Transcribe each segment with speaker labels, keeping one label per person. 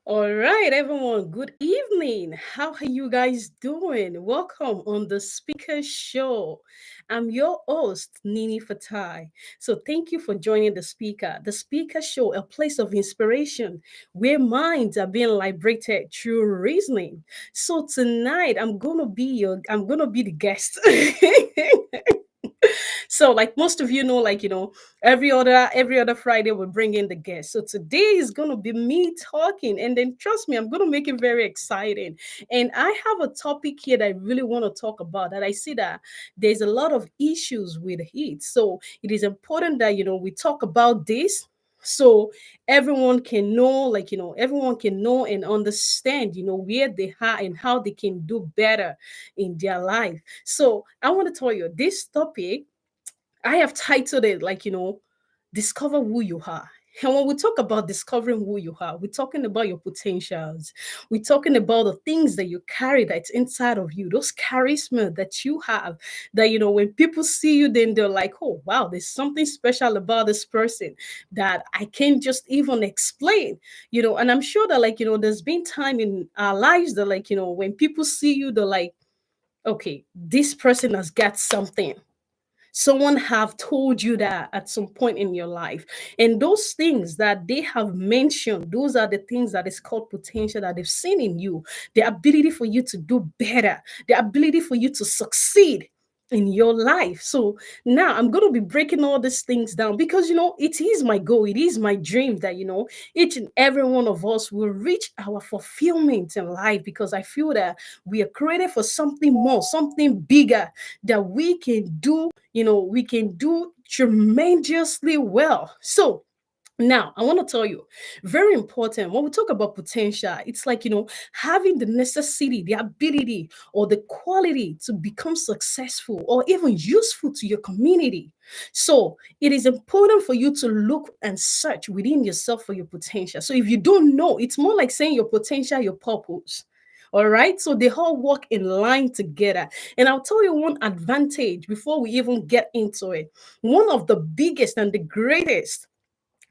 Speaker 1: All right, everyone. Good evening. How are you guys doing? Welcome on the Speaker Show. I'm your host, Nini Fatai. So, thank you for joining the Speaker. The Speaker Show, a place of inspiration where minds are being liberated through reasoning. So tonight, I'm gonna be the guest. So like most of you know, every other Friday we bring in the guest. So today is gonna be me talking, and then trust me, I'm gonna make it very exciting. And I have a topic here that I really want to talk about. That I see that there's a lot of issues with heat. So it is important that we talk about this so everyone can know and understand where they are and how they can do better in their life. So I want to tell you this topic I have titled it discover who you are. And when we talk about discovering who you are, we're talking about your potentials. We're talking about the things that you carry that's inside of you, those charisma that you have. That when people see you, then they're like, "Oh wow, there's something special about this person that I can't just even explain." And I'm sure that there's been time in our lives that when people see you, they're like, "Okay, this person has got something." Someone have told you that at some point in your life, and those things that they have mentioned, those are the things that is called potential that they've seen in you, the ability for you to do better, the ability for you to succeed in your life. So now I'm going to be breaking all these things down because it is my goal, it is my dream that each and every one of us will reach our fulfillment in life, because I feel that we are created for something more, something bigger, that we can do tremendously well. So now, I want to tell you, very important when we talk about potential, it's having the necessity, the ability, or the quality to become successful or even useful to your community. So, it is important for you to look and search within yourself for your potential. So, if you don't know, it's more like saying your potential, your purpose. All right, so they all work in line together. And I'll tell you one advantage before we even get into it. One of the biggest and the greatest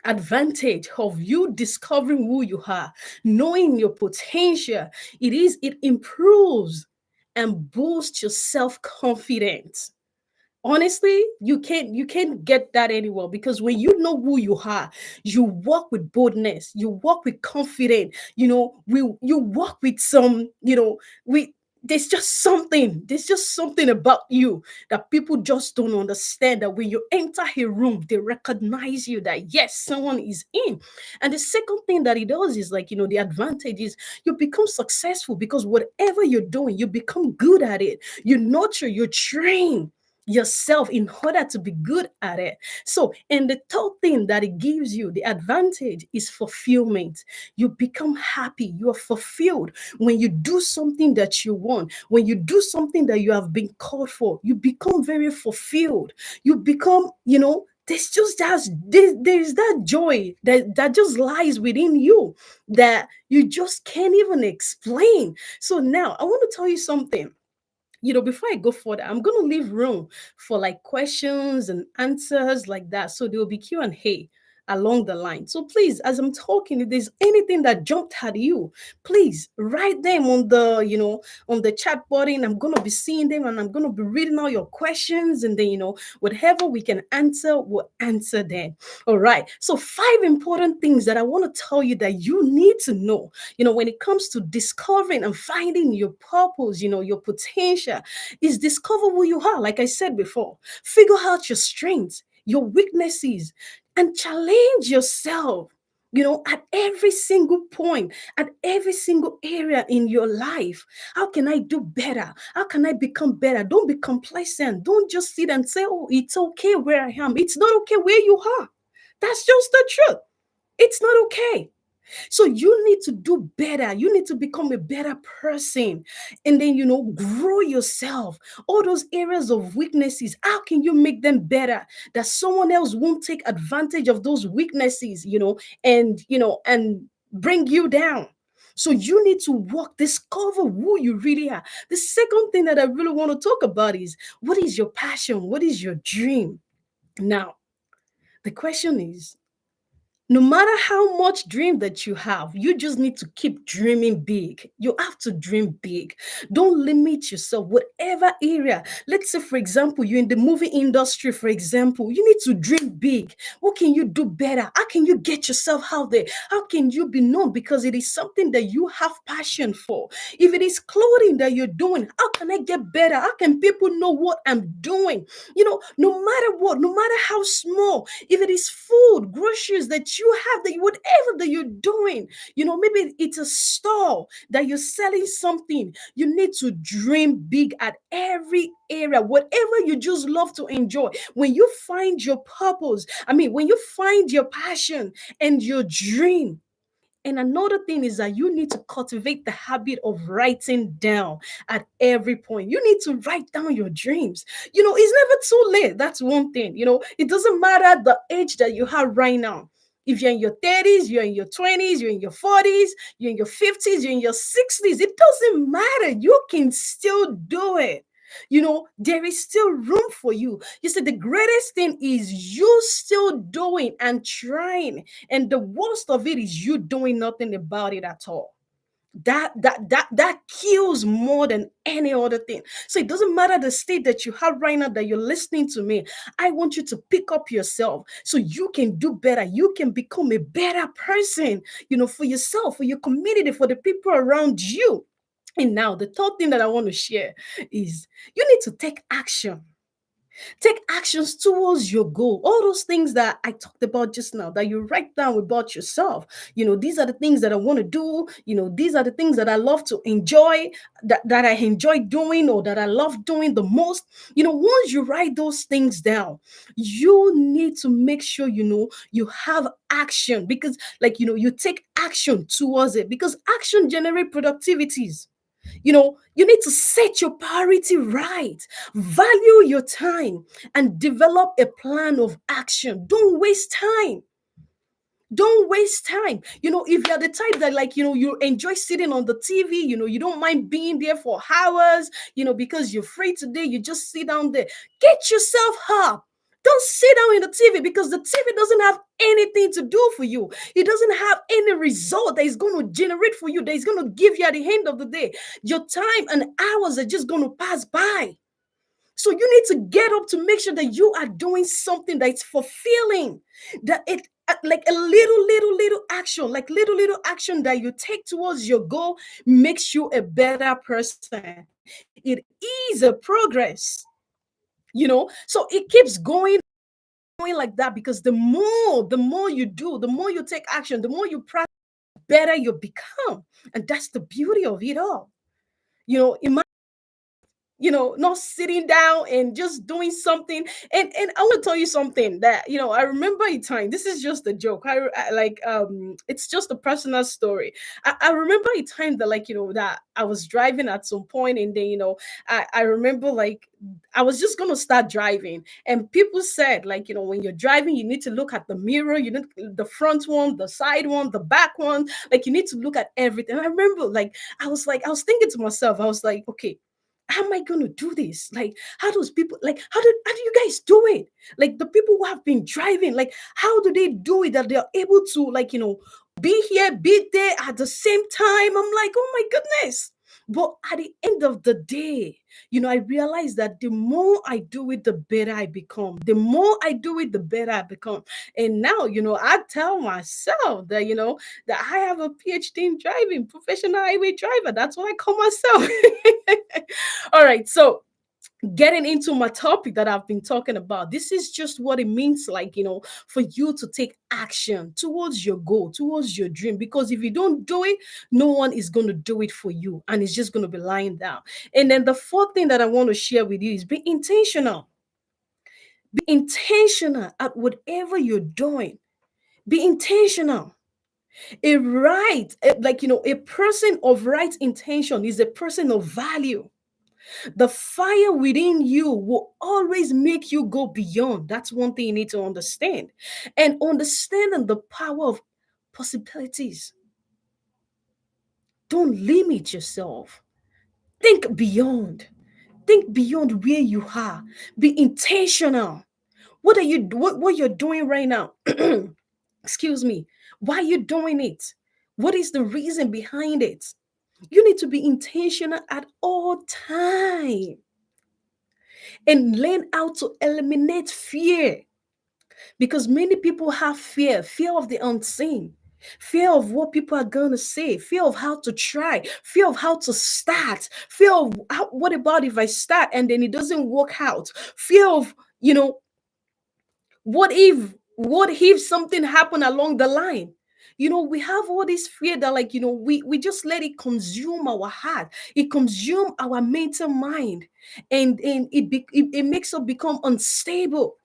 Speaker 1: advantage of you discovering who you are, knowing your potential, it improves and boosts your self-confidence. Honestly, you can't get that anywhere, because when you know who you are, you walk with boldness, you walk with confidence, you walk with some, we there's just something about you that people just don't understand, that when you enter a room, they recognize you, that yes, someone is in. And the second thing that it does is the advantage is you become successful, because whatever you're doing, you become good at it. You nurture, you train yourself in order to be good at it. So, and the third thing that it gives you, the advantage, is fulfillment. You become happy, you are fulfilled when you do something that you want, when you do something that you have been called for, you become very fulfilled. You become, there's that joy that just lies within you that you just can't even explain. So now I want to tell you something. Before I go further, I'm going to leave room for questions and answers like that. So there will be Q&A along the line. So please, as I'm talking, if there's anything that jumped at you, please write them on the chat button. I'm going to be seeing them, and I'm going to be reading all your questions, and then, whatever we can answer, we'll answer them. All right. So 5 important things that I want to tell you that you need to know, when it comes to discovering and finding your purpose, your potential, is discover who you are. Like I said before, figure out your strengths, your weaknesses, and challenge yourself. At every single point, at every single area in your life. How can I do better? How can I become better? Don't be complacent. Don't just sit and say, "Oh, it's okay where I am." It's not okay where you are. That's just the truth. It's not okay. So you need to do better. You need to become a better person, and then grow yourself. All those areas of weaknesses, how can you make them better, that someone else won't take advantage of those weaknesses, and bring you down? So you need to work, discover who you really are. The second thing that I really want to talk about is, what is your passion? What is your dream? Now, the question is, No matter how much dream that you have, you just need to keep dreaming big. You have to dream big. Don't limit yourself, whatever area. Let's say, for example, you're in the movie industry, for example, you need to dream big. What can you do better? How can you get yourself out there? How can you be known? Because it is something that you have passion for. If it is clothing that you're doing, how can I get better? How can people know what I'm doing? No matter what, no matter how small, if it is food, groceries that you have, that whatever that you're doing, maybe it's a store that you're selling something, you need to dream big at every area, whatever you just love to enjoy. When you find your purpose, when you find your passion and your dream. And another thing is that you need to cultivate the habit of writing down at every point. You need to write down your dreams. It's never too late. That's one thing. It doesn't matter the age that you have right now. If you're in your 30s, you're in your 20s, you're in your 40s, you're in your 50s, you're in your 60s, it doesn't matter. You can still do it. There is still room for you. You see, the greatest thing is you still doing and trying, and the worst of it is you doing nothing about it at all. That kills more than any other thing. So it doesn't matter the state that you have right now that you're listening to me. I want you to pick up yourself so you can do better. You can become a better person, for yourself, for your community, for the people around you. And now the third thing that I want to share is you need to take action. Take actions towards your goal. All those things that I talked about just now, that you write down about yourself. These are the things that I want to do. These are the things that I love to enjoy, that I enjoy doing, or that I love doing the most. Once you write those things down, you need to make sure you have action, because you take action towards it, because action generate productivities. You need to set your priority right, value your time, and develop a plan of action. Don't waste time. Don't waste time. If you're the type that, you enjoy sitting on the TV, you don't mind being there for hours, because you're free today, you just sit down there. Get yourself up. Don't sit down in the TV, because the TV doesn't have anything to do for you. It doesn't have any result that is going to generate for you, that is going to give you at the end of the day. Your time and hours are just going to pass by. So you need to get up to make sure that you are doing something that is fulfilling, that it like a little action, like little action that you take towards your goal makes you a better person. It is a progress, so it keeps going like that, because the more you do, the more you take action, the more you practice, better you become. And that's the beauty of it all. In not sitting down and just doing something. And I want to tell you something that I remember a time. This is just a joke. It's just a personal story. I remember a time that, that I was driving at some point, and then I remember, I was just gonna start driving, and people said, when you're driving, you need to look at the mirror, you need the front one, the side one, the back one, you need to look at everything. I remember, I was thinking to myself, I was like, okay, how am I going to do this? How does people, how do you guys do it? The people who have been driving, how do they do it that they're able to, be here, be there at the same time? I'm like, oh my goodness. But at the end of the day, I realize that the more I do it, the better I become. The more I do it, the better I become. And now, I tell myself that, that I have a PhD in driving, professional highway driver. That's what I call myself. All right. So, getting into my topic that I've been talking about, this is just what it means, for you to take action towards your goal, towards your dream. Because if you don't do it, no one is going to do it for you, and it's just going to be lying down. And then the fourth thing that I want to share with you is be intentional. Be intentional at whatever you're doing. Be intentional. A person of right intention is a person of value. The fire within you will always make you go beyond. That's one thing you need to understand. And understanding the power of possibilities. Don't limit yourself. Think beyond. Think beyond where you are. Be intentional. What you're doing right now? Excuse me. Why are you doing it? What is the reason behind it? You need to be intentional at all time and learn how to eliminate fear, because many people have fear of the unseen, fear of what people are going to say, fear of how to try, fear of how to start, fear of what about if I start and then it doesn't work out, fear of, what if something happened along the line. We have all this fear that, like, we just let it consume our heart, it consume our mental mind, and it makes us become unstable.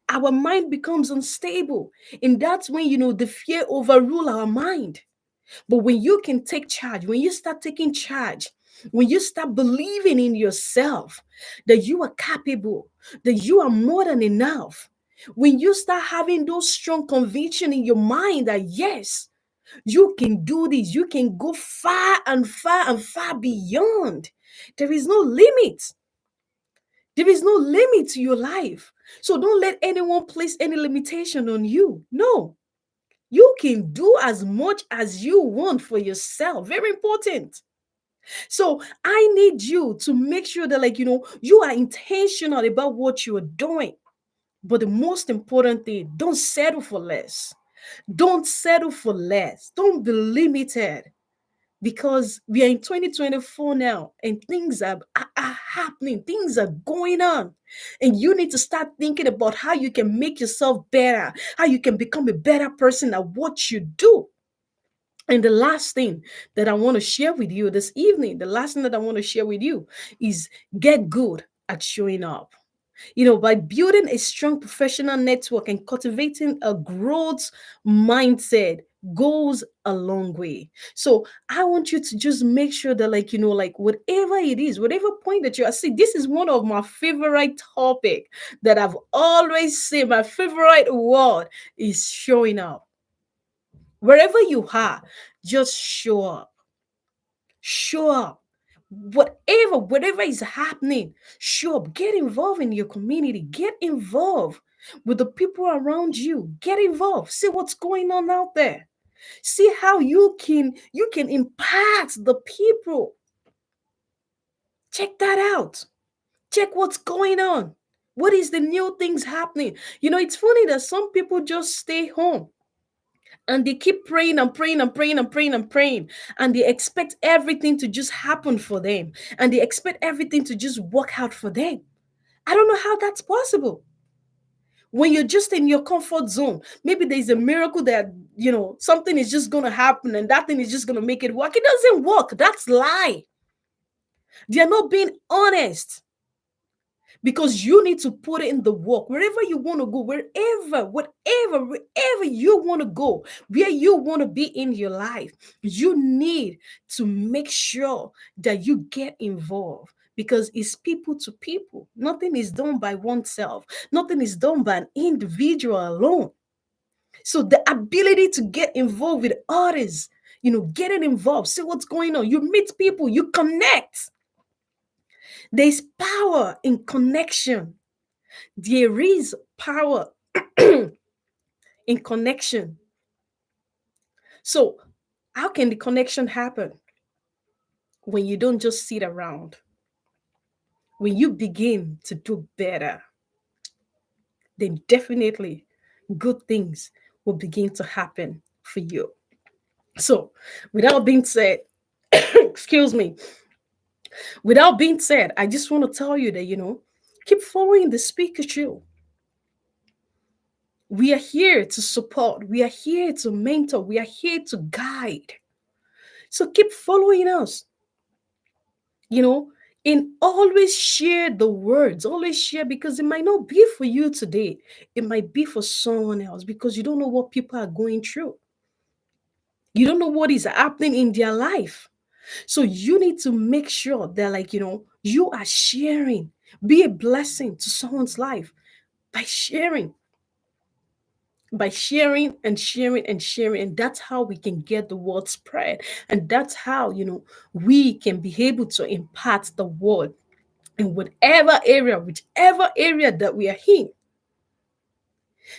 Speaker 1: Our mind becomes unstable, and that's when the fear overrule our mind. But when you can take charge, when you start taking charge, when you start believing in yourself, that you are capable, that you are more than enough, when you start having those strong conviction in your mind that yes, you can do this, you can go far and far and far beyond. There is no limit. There is no limit to your life. So don't let anyone place any limitation on you. No, you can do as much as you want for yourself. Very important. So I need you to make sure that, like, you are intentional about what you're doing. But the most important thing, don't settle for less. Don't settle for less. Don't be limited, because we are in 2024 now, and things are happening, things are going on, and you need to start thinking about how you can make yourself better, how you can become a better person at what you do. And the last thing that I want to share with you this evening, the last thing that I want to share with you is get good at showing up. By building a strong professional network and cultivating a growth mindset goes a long way. So I want you to just make sure that, like, like whatever it is, whatever point that you are, see, this is one of my favorite topic that I've always said. My favorite word is showing up. Wherever you are, just show up. Show up. Whatever is happening, show up. Get involved in your community. Get involved with the people around you. Get involved. See what's going on out there. See how you can impact the people. Check that out. Check what's going on. What is the new things happening? It's funny that some people just stay home and they keep praying and praying and praying and praying and praying, and they expect everything to just happen for them, and they expect everything to just work out for them. I don't know how that's possible. When you're just in your comfort zone, maybe there's a miracle that something is just going to happen and that thing is just going to make it work. It doesn't work. That's lie. They're not being honest, because you need to put it in the work wherever you want to go, wherever you want to go, where you want to be in your life. You need to make sure that you get involved, because it's people to people. Nothing is done by oneself, nothing is done by an individual alone. So the ability to get involved with others, getting involved, see what's going on, you meet people, you connect. There's power in connection. There is power in connection. So, how can the connection happen? When you don't just sit around, when you begin to do better, then definitely good things will begin to happen for you. So, without being said, excuse me, without being said, I just want to tell you that, keep following the speaker show. We are here to support, we are here to mentor, we are here to guide. So keep following us, you know, and always share the words, always share, because it might not be for you today. It might be for someone else, because you don't know what people are going through. You don't know what is happening in their life. So you need to make sure that, like, you are sharing. Be a blessing to someone's life by sharing, and sharing and sharing. And that's how we can get the word spread, and that's how we can be able to impart the word in whichever area that we are in.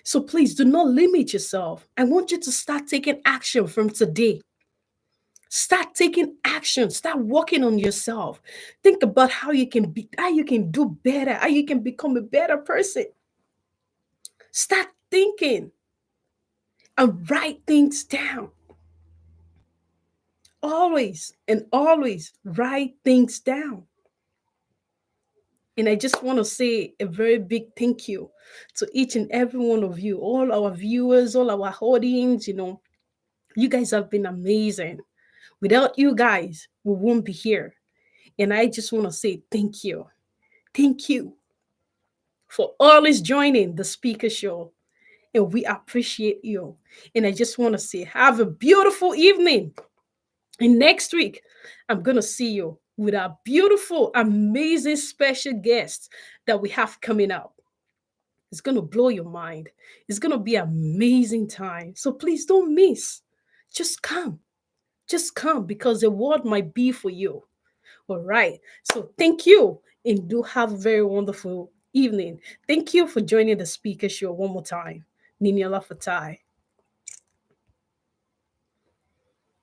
Speaker 1: So please do not limit yourself. I want you to start taking action from today. Start taking action. Start working on yourself. Think about how you can do better, how you can become a better person. Start thinking and write things down. Always and always write things down. And I just want to say a very big thank you to each and every one of you, all our viewers, all our audience. You guys have been amazing. Without you guys, we won't be here. And I just want to say thank you. Thank you for always joining the Speaker Show. And we appreciate you. And I just want to say, have a beautiful evening. And next week, I'm going to see you with our beautiful, amazing special guest that we have coming up. It's going to blow your mind. It's going to be an amazing time. So please don't miss. Just come. Just come because the word might be for you. All right. So thank you and do have a very wonderful evening. Thank you for joining the Speaker Show one more time. Niniola Fatai.